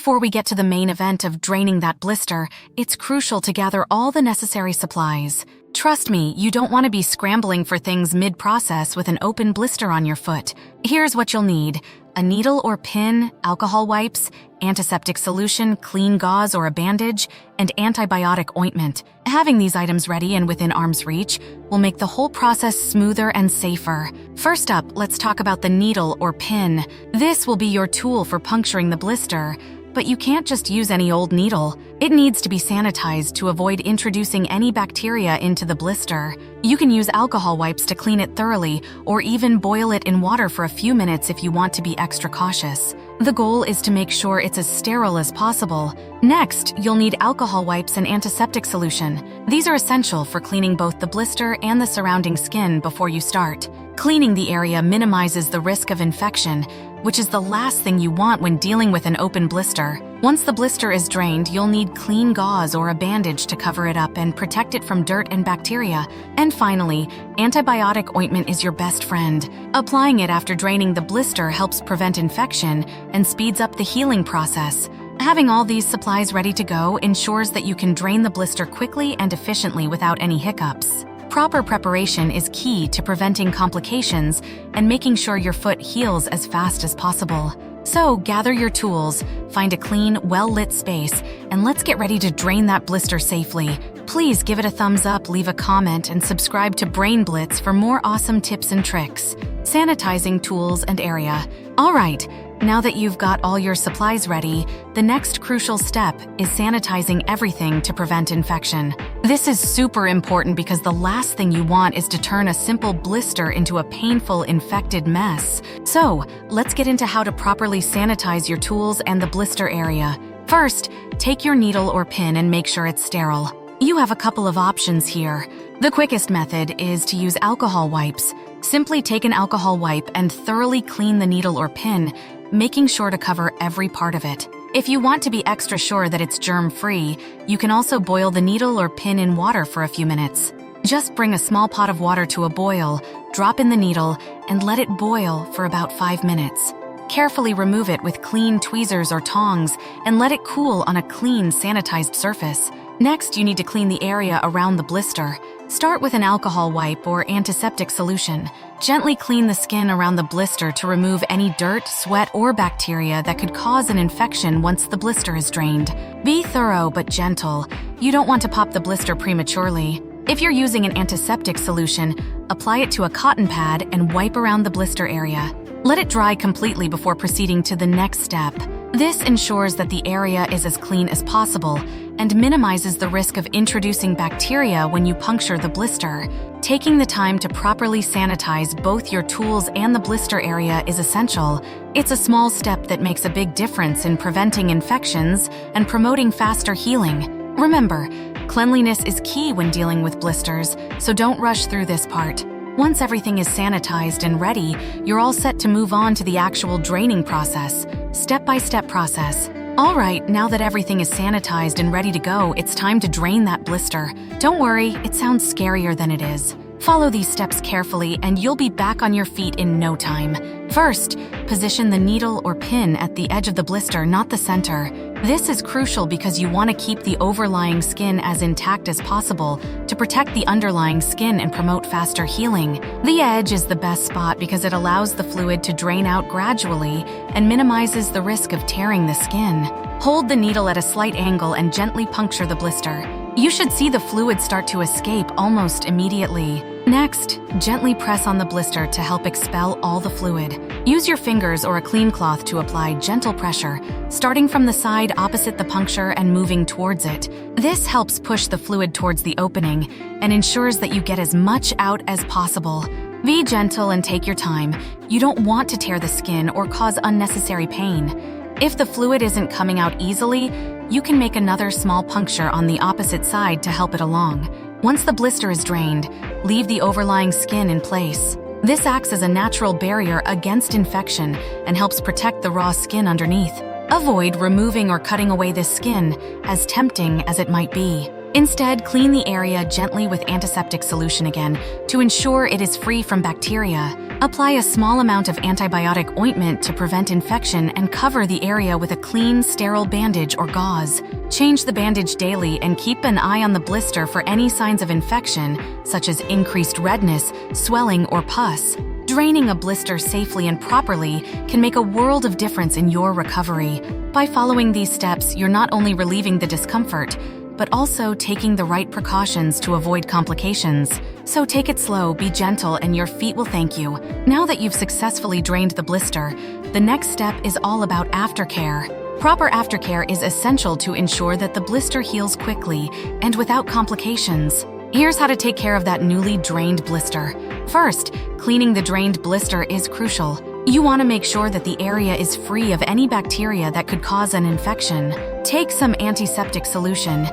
Before we get to the main event of draining that blister, it's crucial to gather all the necessary supplies. Trust me, you don't want to be scrambling for things mid-process with an open blister on your foot. Here's what you'll need: a needle or pin, alcohol wipes, antiseptic solution, clean gauze or a bandage, and antibiotic ointment. Having these items ready and within arm's reach will make the whole process smoother and safer. First up, let's talk about the needle or pin. This will be your tool for puncturing the blister. But you can't just use any old needle. It needs to be sanitized to avoid introducing any bacteria into the blister. You can use alcohol wipes to clean it thoroughly, or even boil it in water for a few minutes if you want to be extra cautious. The goal is to make sure it's as sterile as possible. Next, you'll need alcohol wipes and antiseptic solution. These are essential for cleaning both the blister and the surrounding skin before you start. Cleaning the area minimizes the risk of infection, which is the last thing you want when dealing with an open blister. Once the blister is drained, you'll need clean gauze or a bandage to cover it up and protect it from dirt and bacteria. And finally, antibiotic ointment is your best friend. Applying it after draining the blister helps prevent infection and speeds up the healing process. Having all these supplies ready to go ensures that you can drain the blister quickly and efficiently without any hiccups. Proper preparation is key to preventing complications and making sure your foot heals as fast as possible. So gather your tools, find a clean, well-lit space, and let's get ready to drain that blister safely. Please give it a thumbs up, leave a comment, and subscribe to Brain Blitz for more awesome tips and tricks. Sanitizing tools and area. All right, now that you've got all your supplies ready, the next crucial step is sanitizing everything to prevent infection. This is super important because the last thing you want is to turn a simple blister into a painful, infected mess. So, let's get into how to properly sanitize your tools and the blister area. First, take your needle or pin and make sure it's sterile. You have a couple of options here. The quickest method is to use alcohol wipes. Simply take an alcohol wipe and thoroughly clean the needle or pin, making sure to cover every part of it. If you want to be extra sure that it's germ-free, you can also boil the needle or pin in water for a few minutes. Just bring a small pot of water to a boil, drop in the needle, and let it boil for about 5 minutes. Carefully remove it with clean tweezers or tongs and let it cool on a clean, sanitized surface. Next, you need to clean the area around the blister. Start with an alcohol wipe or antiseptic solution. Gently clean the skin around the blister to remove any dirt, sweat, or bacteria that could cause an infection once the blister is drained. Be thorough but gentle. You don't want to pop the blister prematurely. If you're using an antiseptic solution, apply it to a cotton pad and wipe around the blister area. Let it dry completely before proceeding to the next step. This ensures that the area is as clean as possible and minimizes the risk of introducing bacteria when you puncture the blister. Taking the time to properly sanitize both your tools and the blister area is essential. It's a small step that makes a big difference in preventing infections and promoting faster healing. Remember, cleanliness is key when dealing with blisters, so don't rush through this part. Once everything is sanitized and ready, you're all set to move on to the actual draining process. Step-by-step process. All right, now that everything is sanitized and ready to go, it's time to drain that blister. Don't worry, it sounds scarier than it is. Follow these steps carefully and you'll be back on your feet in no time. First, position the needle or pin at the edge of the blister, not the center. This is crucial because you want to keep the overlying skin as intact as possible to protect the underlying skin and promote faster healing. The edge is the best spot because it allows the fluid to drain out gradually and minimizes the risk of tearing the skin. Hold the needle at a slight angle and gently puncture the blister. You should see the fluid start to escape almost immediately. Next, gently press on the blister to help expel all the fluid. Use your fingers or a clean cloth to apply gentle pressure, starting from the side opposite the puncture and moving towards it. This helps push the fluid towards the opening and ensures that you get as much out as possible. Be gentle and take your time. You don't want to tear the skin or cause unnecessary pain. If the fluid isn't coming out easily, you can make another small puncture on the opposite side to help it along. Once the blister is drained, leave the overlying skin in place. This acts as a natural barrier against infection and helps protect the raw skin underneath. Avoid removing or cutting away this skin, as tempting as it might be. Instead, clean the area gently with antiseptic solution again to ensure it is free from bacteria. Apply a small amount of antibiotic ointment to prevent infection and cover the area with a clean, sterile bandage or gauze. Change the bandage daily and keep an eye on the blister for any signs of infection, such as increased redness, swelling, or pus. Draining a blister safely and properly can make a world of difference in your recovery. By following these steps, you're not only relieving the discomfort, but also taking the right precautions to avoid complications. So take it slow, be gentle, and your feet will thank you. Now that you've successfully drained the blister, the next step is all about aftercare. Proper aftercare is essential to ensure that the blister heals quickly and without complications. Here's how to take care of that newly drained blister. First, cleaning the drained blister is crucial. You want to make sure that the area is free of any bacteria that could cause an infection. Take some antiseptic solution.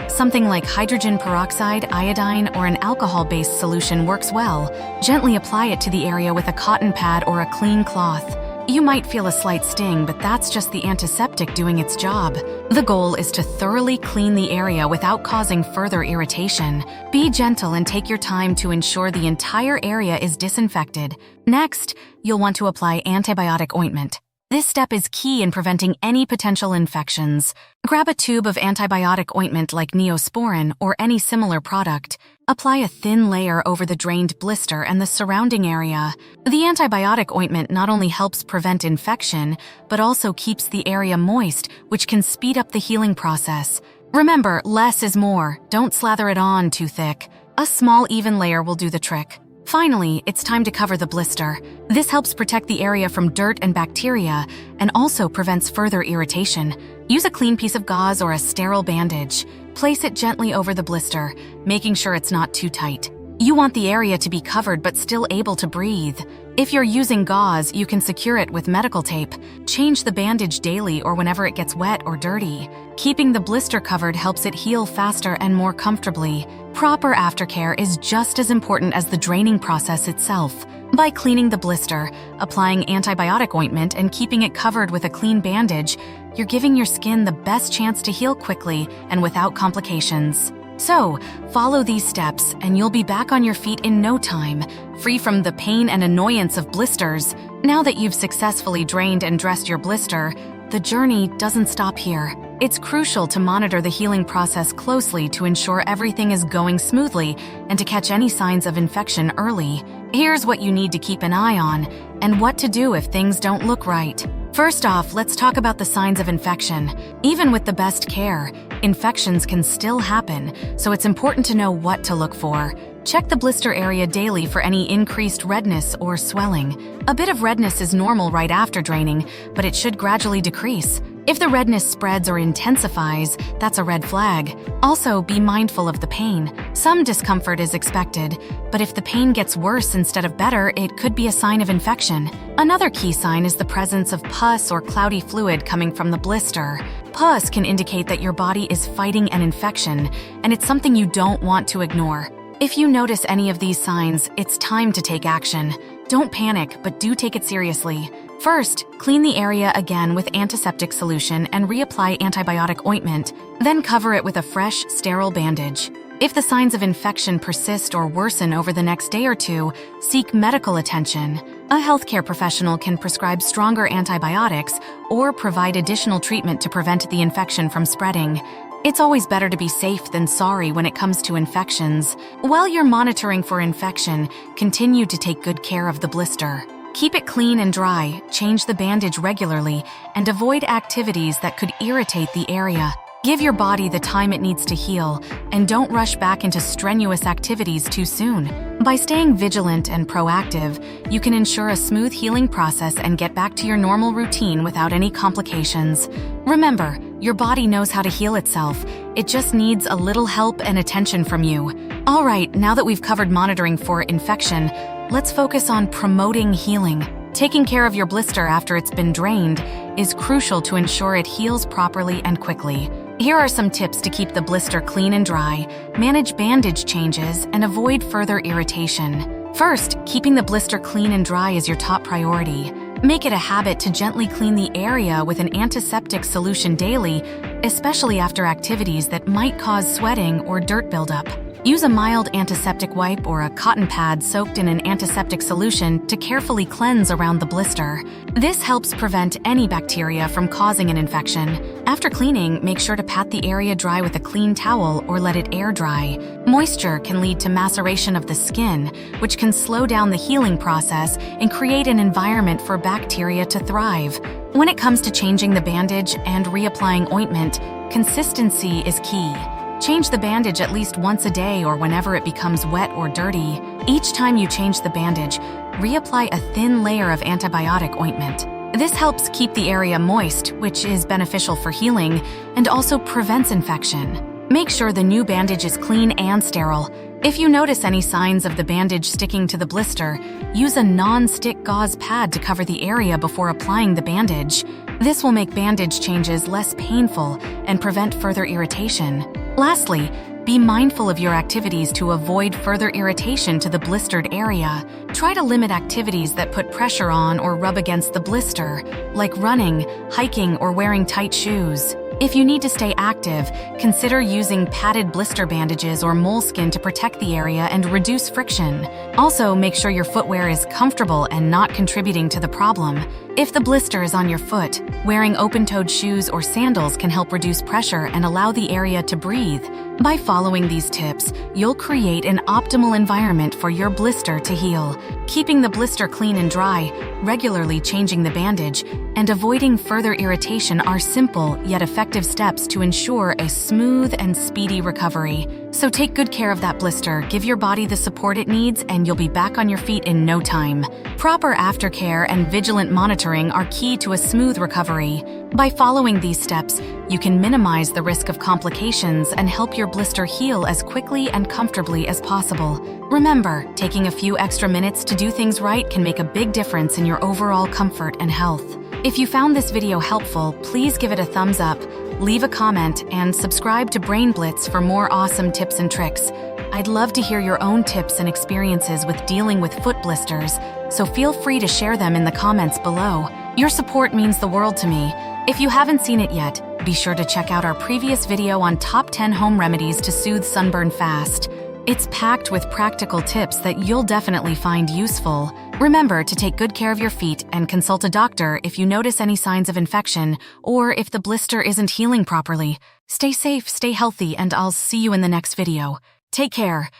Something like hydrogen peroxide, iodine, or an alcohol-based solution works well. Gently apply it to the area with a cotton pad or a clean cloth. You might feel a slight sting, but that's just the antiseptic doing its job. The goal is to thoroughly clean the area without causing further irritation. Be gentle and take your time to ensure the entire area is disinfected. Next, you'll want to apply antibiotic ointment. This step is key in preventing any potential infections. Grab a tube of antibiotic ointment like Neosporin or any similar product. Apply a thin layer over the drained blister and the surrounding area. The antibiotic ointment not only helps prevent infection, but also keeps the area moist, which can speed up the healing process. Remember, less is more. Don't slather it on too thick. A small, even layer will do the trick. Finally, it's time to cover the blister. This helps protect the area from dirt and bacteria and also prevents further irritation. Use a clean piece of gauze or a sterile bandage. Place it gently over the blister, making sure it's not too tight. You want the area to be covered but still able to breathe. If you're using gauze, you can secure it with medical tape. Change the bandage daily or whenever it gets wet or dirty. Keeping the blister covered helps it heal faster and more comfortably. Proper aftercare is just as important as the draining process itself. By cleaning the blister, applying antibiotic ointment, and keeping it covered with a clean bandage, you're giving your skin the best chance to heal quickly and without complications. So, follow these steps and you'll be back on your feet in no time, free from the pain and annoyance of blisters. Now that you've successfully drained and dressed your blister, the journey doesn't stop here. It's crucial to monitor the healing process closely to ensure everything is going smoothly and to catch any signs of infection early. Here's what you need to keep an eye on and what to do if things don't look right. First off, let's talk about the signs of infection. Even with the best care, infections can still happen, so it's important to know what to look for. Check the blister area daily for any increased redness or swelling. A bit of redness is normal right after draining, but it should gradually decrease. If the redness spreads or intensifies, that's a red flag. Also, be mindful of the pain. Some discomfort is expected, but if the pain gets worse instead of better, it could be a sign of infection. Another key sign is the presence of pus or cloudy fluid coming from the blister. Pus can indicate that your body is fighting an infection, and it's something you don't want to ignore. If you notice any of these signs, it's time to take action. Don't panic, but do take it seriously. First, clean the area again with antiseptic solution and reapply antibiotic ointment, then cover it with a fresh, sterile bandage. If the signs of infection persist or worsen over the next day or two, seek medical attention. A healthcare professional can prescribe stronger antibiotics or provide additional treatment to prevent the infection from spreading. It's always better to be safe than sorry when it comes to infections. While you're monitoring for infection, continue to take good care of the blister. Keep it clean and dry, change the bandage regularly, and avoid activities that could irritate the area. Give your body the time it needs to heal, and don't rush back into strenuous activities too soon. By staying vigilant and proactive, you can ensure a smooth healing process and get back to your normal routine without any complications. Remember, your body knows how to heal itself. It just needs a little help and attention from you. All right, now that we've covered monitoring for infection, let's focus on promoting healing. Taking care of your blister after it's been drained is crucial to ensure it heals properly and quickly. Here are some tips to keep the blister clean and dry, manage bandage changes, and avoid further irritation. First, keeping the blister clean and dry is your top priority. Make it a habit to gently clean the area with an antiseptic solution daily, especially after activities that might cause sweating or dirt buildup. Use a mild antiseptic wipe or a cotton pad soaked in an antiseptic solution to carefully cleanse around the blister. This helps prevent any bacteria from causing an infection. After cleaning, make sure to pat the area dry with a clean towel or let it air dry. Moisture can lead to maceration of the skin, which can slow down the healing process and create an environment for bacteria to thrive. When it comes to changing the bandage and reapplying ointment, consistency is key. Change the bandage at least once a day or whenever it becomes wet or dirty. Each time you change the bandage, reapply a thin layer of antibiotic ointment. This helps keep the area moist, which is beneficial for healing, and also prevents infection. Make sure the new bandage is clean and sterile. If you notice any signs of the bandage sticking to the blister, use a non-stick gauze pad to cover the area before applying the bandage. This will make bandage changes less painful and prevent further irritation. Lastly, be mindful of your activities to avoid further irritation to the blistered area. Try to limit activities that put pressure on or rub against the blister, like running, hiking, or wearing tight shoes. If you need to stay active, consider using padded blister bandages or moleskin to protect the area and reduce friction. Also, make sure your footwear is comfortable and not contributing to the problem. If the blister is on your foot, wearing open-toed shoes or sandals can help reduce pressure and allow the area to breathe. By following these tips, you'll create an optimal environment for your blister to heal. Keeping the blister clean and dry, regularly changing the bandage, and avoiding further irritation are simple yet effective steps to ensure a smooth and speedy recovery. So take good care of that blister, give your body the support it needs, and you'll be back on your feet in no time. Proper aftercare and vigilant monitoring are key to a smooth recovery. By following these steps, you can minimize the risk of complications and help your blister heal as quickly and comfortably as possible. Remember, taking a few extra minutes to do things right can make a big difference in your overall comfort and health. If you found this video helpful, please give it a thumbs up, leave a comment, and subscribe to Brain Blitz for more awesome tips and tricks. I'd love to hear your own tips and experiences with dealing with foot blisters, so feel free to share them in the comments below. Your support means the world to me. If you haven't seen it yet, be sure to check out our previous video on top 10 home remedies to soothe sunburn fast. It's packed with practical tips that you'll definitely find useful. Remember to take good care of your feet and consult a doctor if you notice any signs of infection or if the blister isn't healing properly. Stay safe, stay healthy, and I'll see you in the next video. Take care.